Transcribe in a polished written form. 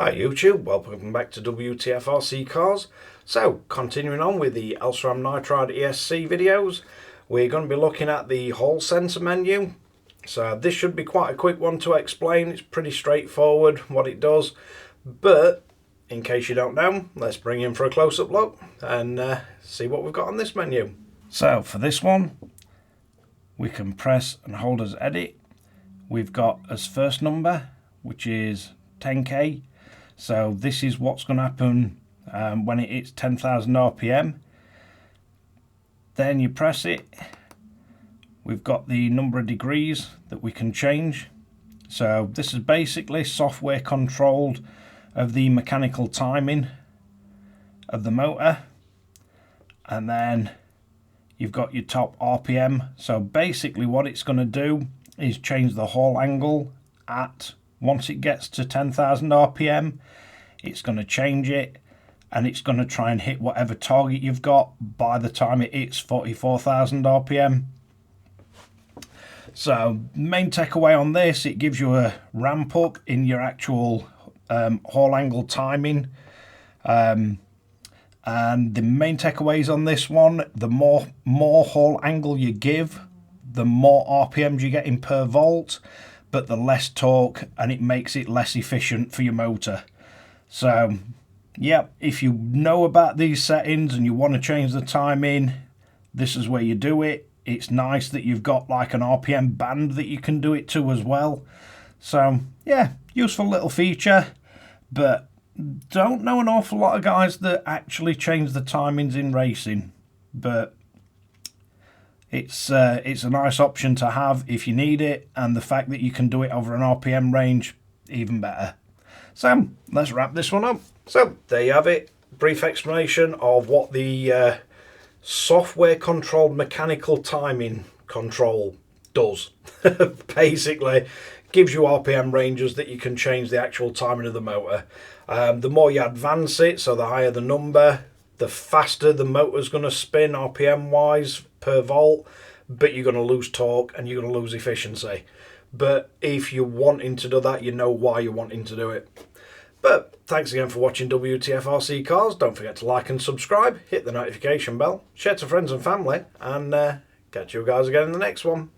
Hi YouTube, welcome back to Wtf Rc Cars. So, continuing on with the Elceram Nitride ESC videos, we're going to be looking at the hall sensor menu. So this should be quite a quick one to explain. It's pretty straightforward what it does, but in case you don't know, let's bring in for a close-up look and see what we've got on this menu. So for this one, we can press and hold as edit. We've got as first number, which is 10k. So this is what's going to happen when it hits 10,000 RPM. Then you press it. We've got the number of degrees that we can change. So this is basically software controlled of the mechanical timing of the motor. And then you've got your top RPM. So basically what it's going to do is change the hall angle at once it gets to 10,000 RPM, it's going to change it and it's going to try and hit whatever target you've got by the time it hits 44,000 RPM. So main takeaway on this, it gives you a ramp up in your actual hall angle timing. And the main takeaways on this one, the more hall angle you give, the more RPMs you're getting per volt, but the less torque, and it makes it less efficient for your motor. So yeah, if you know about these settings and you want to change the timing, this is where you do it. It's nice that you've got like an RPM band that you can do it to as well. So yeah, useful little feature, but don't know an awful lot of guys that actually change the timings in racing, but it's a nice option to have if you need it, and the fact that you can do it over an RPM range, even better. So let's wrap this one up. So there you have it, brief explanation of what the software controlled mechanical timing control does. Basically gives you RPM ranges that you can change the actual timing of the motor. The more you advance it, so the higher the number, the faster the motor's going to spin RPM wise per volt, but you're going to lose torque and you're going to lose efficiency. But if you're wanting to do that, you know why you're wanting to do it. But thanks again for watching Wtf Rc Cars. Don't forget to like and subscribe, hit the notification bell, share to friends and family, and catch you guys again in the next one.